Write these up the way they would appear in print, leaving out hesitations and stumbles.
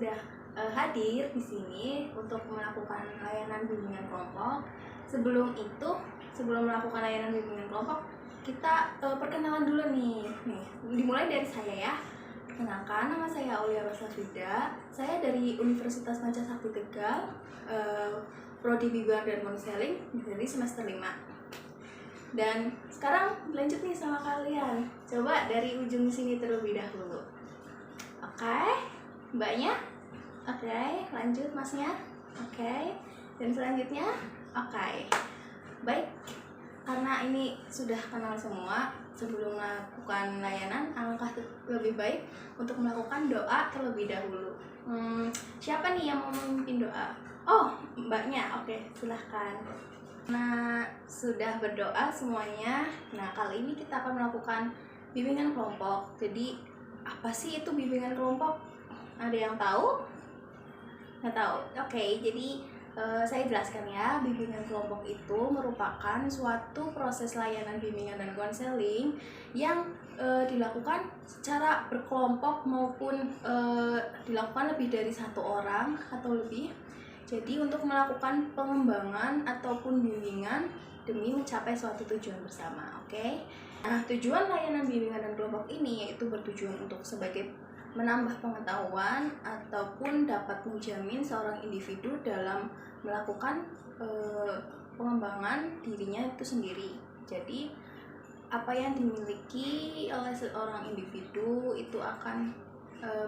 sudah hadir di sini untuk melakukan layanan bimbingan kelompok. Sebelum melakukan layanan bimbingan kelompok, kita perkenalan dulu nih. Dimulai dari saya ya. Kenalkan, nama saya Aulia Rosafida. Saya dari Universitas Pancasakti Tegal, Prodi Bimbingan dan Konseling dari semester 5. Dan sekarang lanjut nih sama kalian. Coba dari ujung sini terlebih dahulu. Oke, mbaknya? Oke, lanjut masnya? Oke, dan selanjutnya? Oke. Baik, karena ini sudah kenal semua, sebelum melakukan layanan, alangkah lebih baik untuk melakukan doa terlebih dahulu. Siapa nih yang mau memimpin doa? Oh, mbaknya. Oke, silahkan. Nah, sudah berdoa semuanya. Nah, kali ini kita akan melakukan bimbingan kelompok. Jadi, apa sih itu bimbingan kelompok? Ada yang tahu? Nggak tahu? Oke, jadi saya jelaskan ya. Bimbingan kelompok itu merupakan suatu proses layanan bimbingan dan konseling yang dilakukan secara berkelompok maupun dilakukan lebih dari satu orang atau lebih. Jadi untuk melakukan pengembangan ataupun bimbingan demi mencapai suatu tujuan bersama, oke? Nah, tujuan layanan bimbingan dan kelompok ini yaitu bertujuan untuk sebagai menambah pengetahuan ataupun dapat menjamin seorang individu dalam melakukan pengembangan dirinya itu sendiri. Jadi apa yang dimiliki oleh seorang individu itu akan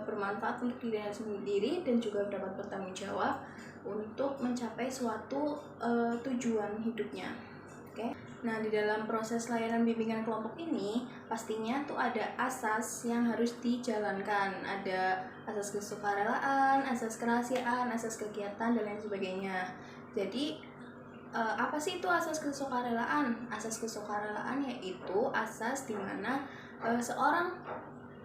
bermanfaat untuk dirinya sendiri dan juga dapat bertanggung jawab untuk mencapai suatu tujuan hidupnya. Oke. Nah, di dalam proses layanan bimbingan kelompok ini pastinya tuh ada asas yang harus dijalankan. Ada asas kesukarelaan, asas kerahasiaan, asas kegiatan, dan lain sebagainya. Jadi apa sih itu asas kesukarelaan? Asas kesukarelaan yaitu asas di mana seorang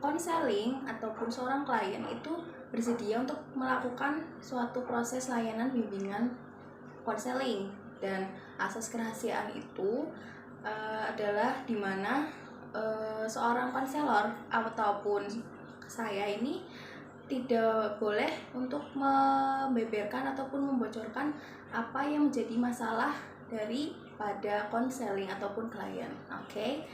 konseling ataupun seorang klien itu bersedia untuk melakukan suatu proses layanan bimbingan konseling. Dan asas kerahasiaan itu adalah di mana seorang konselor ataupun saya ini tidak boleh untuk membeberkan ataupun membocorkan apa yang menjadi masalah daripada konseling ataupun klien. Oke.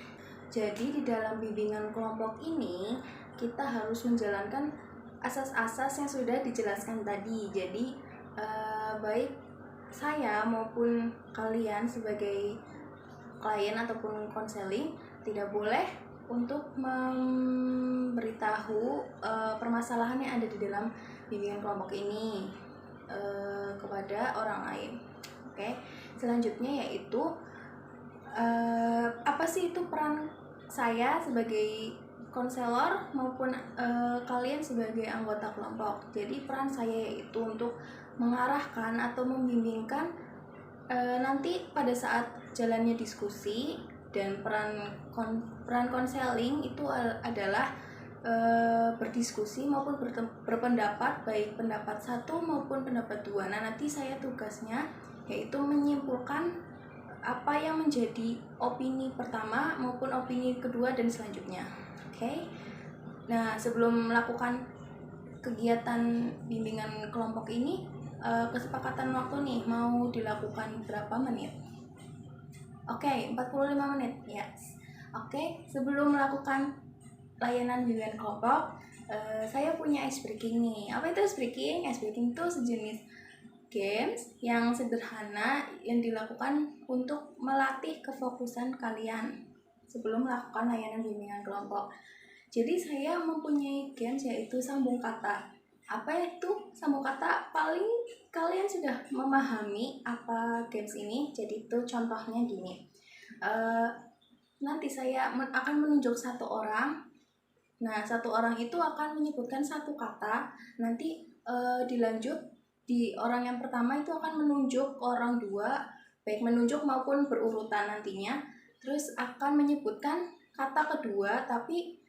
Jadi di dalam bimbingan kelompok ini kita harus menjalankan asas-asas yang sudah dijelaskan tadi. Jadi baik saya maupun kalian sebagai klien ataupun konseling tidak boleh untuk memberitahu permasalahan yang ada di dalam bimbingan kelompok ini kepada orang lain. Oke. Selanjutnya yaitu apa sih itu peran saya sebagai konselor maupun kalian sebagai anggota kelompok. Jadi peran saya yaitu untuk mengarahkan atau membimbingkan nanti pada saat jalannya diskusi, dan peran konseling itu adalah berdiskusi maupun berpendapat, baik pendapat satu maupun pendapat dua. Nah, nanti saya tugasnya yaitu menyimpulkan apa yang menjadi opini pertama maupun opini kedua dan selanjutnya. Oke. Nah, sebelum melakukan kegiatan bimbingan kelompok ini, kesepakatan waktu nih mau dilakukan berapa menit? Oke, 45 menit. Yes. Oke, sebelum melakukan layanan bimbingan kelompok, saya punya ice breaking nih. Apa itu ice breaking? Ice breaking itu sejenis games yang sederhana yang dilakukan untuk melatih kefokusan kalian sebelum melakukan layanan bimbingan kelompok. Jadi saya mempunyai games yaitu sambung kata. Apa itu sambung kata? Paling kalian sudah memahami apa games ini. Jadi itu contohnya gini. Nanti saya akan menunjuk satu orang. Nah, satu orang itu akan menyebutkan satu kata. Nanti dilanjut di orang yang pertama itu akan menunjuk orang dua, baik menunjuk maupun berurutan nantinya. Terus akan menyebutkan kata kedua, tapi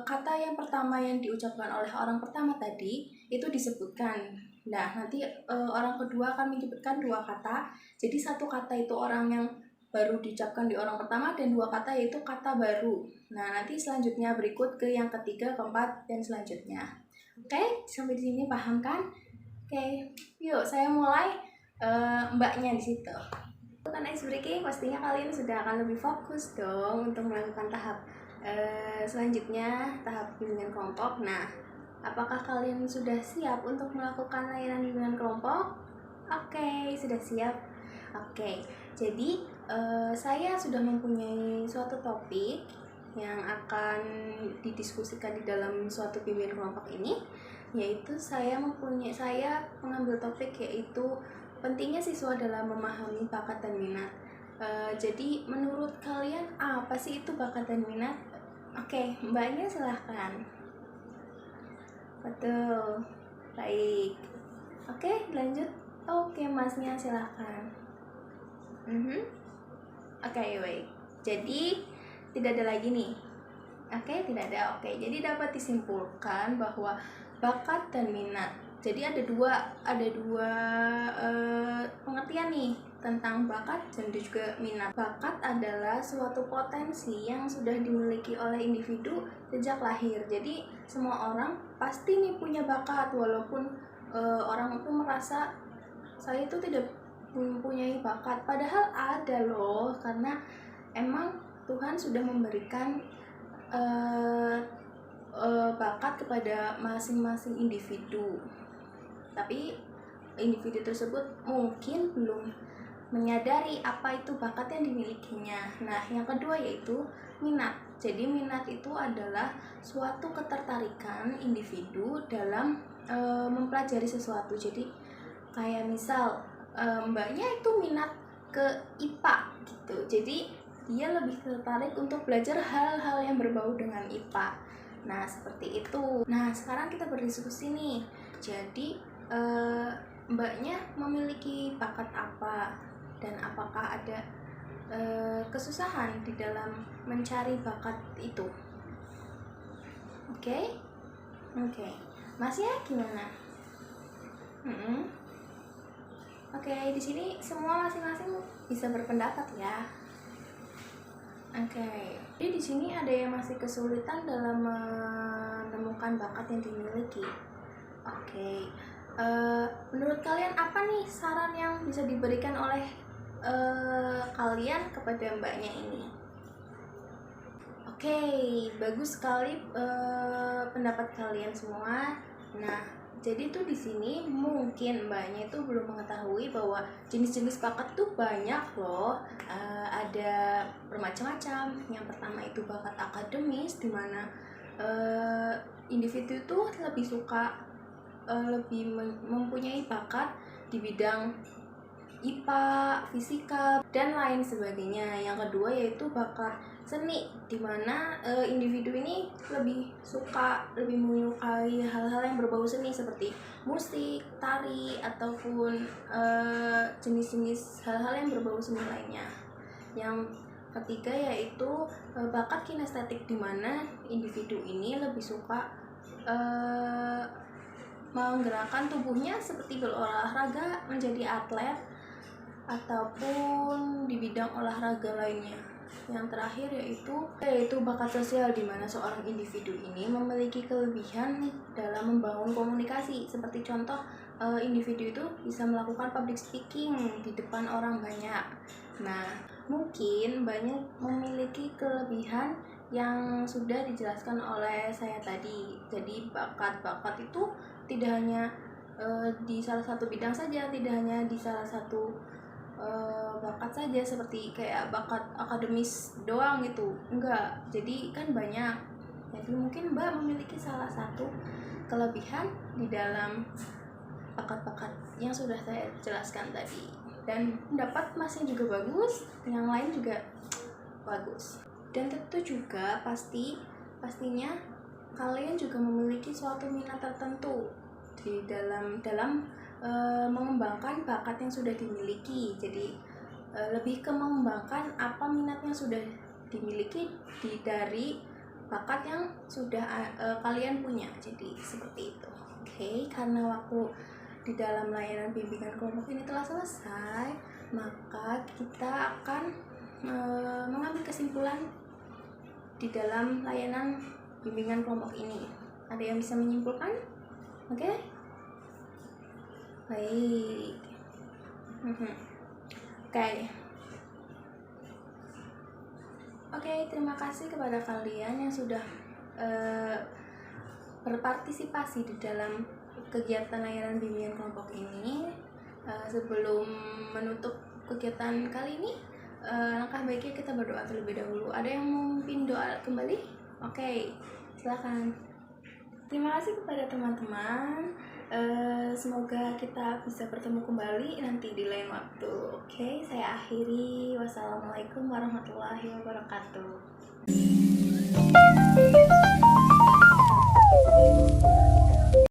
kata yang pertama yang diucapkan oleh orang pertama tadi itu disebutkan. Nah, nanti orang kedua akan menyebutkan dua kata. Jadi satu kata itu orang yang baru diucapkan di orang pertama, dan dua kata yaitu kata baru. Nah, nanti selanjutnya berikut ke yang ketiga, keempat, dan selanjutnya. Oke, sampai di sini paham kan? Oke, yuk saya mulai. Mbaknya di situ. Bukan ice breaking, pastinya kalian sudah akan lebih fokus dong untuk melakukan tahap selanjutnya, tahap bimbingan kelompok. Nah, apakah kalian sudah siap untuk melakukan layanan bimbingan kelompok? Oke, sudah siap. Oke, jadi saya sudah mempunyai suatu topik yang akan didiskusikan di dalam suatu bimbingan kelompok ini, yaitu saya mengambil topik yaitu pentingnya siswa dalam memahami bakat dan minat. Jadi menurut kalian apa sih itu bakat dan minat? Oke, mbaknya silahkan. Betul, baik. Oke, lanjut. Oke, masnya silahkan. Oke, baik. Jadi tidak ada lagi nih. Oke, tidak ada. Oke, jadi dapat disimpulkan bahwa bakat dan minat. Jadi ada dua pengertian nih tentang bakat dan juga minat. Bakat adalah suatu potensi yang sudah dimiliki oleh individu sejak lahir. Jadi semua orang pasti nih punya bakat, walaupun orang itu merasa saya itu tidak mempunyai bakat, padahal ada loh, karena emang Tuhan sudah memberikan bakat kepada masing-masing individu, tapi individu tersebut mungkin belum menyadari apa itu bakat yang dimilikinya. Nah, yang kedua yaitu minat. Jadi minat itu adalah suatu ketertarikan individu dalam mempelajari sesuatu. Jadi kayak misal mbaknya itu minat ke IPA gitu, jadi dia lebih tertarik untuk belajar hal-hal yang berbau dengan IPA. Nah, seperti itu. Nah, sekarang kita berdiskusi nih. Jadi mbaknya memiliki bakat apa, dan apakah ada kesusahan di dalam mencari bakat itu? Oke. Masnya gimana? Oke, di sini semua masing-masing bisa berpendapat ya. Oke, jadi di sini ada yang masih kesulitan dalam menemukan bakat yang dimiliki. Oke, menurut kalian apa nih saran yang bisa diberikan oleh kalian kepada mbaknya ini? Oke, bagus sekali pendapat kalian semua. Nah, jadi tuh di sini mungkin mbaknya itu belum mengetahui bahwa jenis-jenis bakat tuh banyak loh. Ada bermacam-macam. Yang pertama itu bakat akademis, dimana individu itu lebih suka mempunyai bakat di bidang IPA, fisika, dan lain sebagainya. Yang kedua yaitu bakat seni, dimana individu ini lebih menyukai hal-hal yang berbau seni seperti musik, tari, ataupun jenis-jenis hal-hal yang berbau seni lainnya. Yang ketiga yaitu bakat kinestetik, dimana individu ini lebih suka menggerakkan tubuhnya seperti berolahraga, menjadi atlet, ataupun di bidang olahraga lainnya. Yang terakhir yaitu bakat sosial, di mana seorang individu ini memiliki kelebihan dalam membangun komunikasi. Seperti contoh, individu itu bisa melakukan public speaking di depan orang banyak. Nah, mungkin banyak memiliki kelebihan yang sudah dijelaskan oleh saya tadi. Jadi bakat-bakat itu tidak hanya di salah satu bidang saja, tidak hanya di salah satu bakat saja seperti kayak bakat akademis doang gitu, enggak. Jadi kan banyak. Jadi mungkin mbak memiliki salah satu kelebihan di dalam bakat-bakat yang sudah saya jelaskan tadi, dan pendapat masnya juga bagus, yang lain juga bagus. Dan tentu juga pastinya kalian juga memiliki suatu minat tertentu di dalam mengembangkan bakat yang sudah dimiliki. Jadi lebih ke mengembangkan apa minat yang sudah dimiliki dari bakat yang sudah kalian punya. Jadi seperti itu. Oke, karena waktu di dalam layanan bimbingan kelompok ini telah selesai, maka kita akan mengambil kesimpulan di dalam layanan bimbingan kelompok ini. Ada yang bisa menyimpulkan? Oke? Baik. Oke. Oke, terima kasih kepada kalian yang sudah berpartisipasi di dalam kegiatan layanan bimbingan kelompok ini. Sebelum menutup kegiatan kali ini, langkah baiknya kita berdoa terlebih dahulu. Ada yang mau memimpin doa kembali? Oke, silakan. Terima kasih kepada teman-teman. Semoga kita bisa bertemu kembali nanti di lain waktu. Oke, saya akhiri. Wassalamualaikum warahmatullahi wabarakatuh.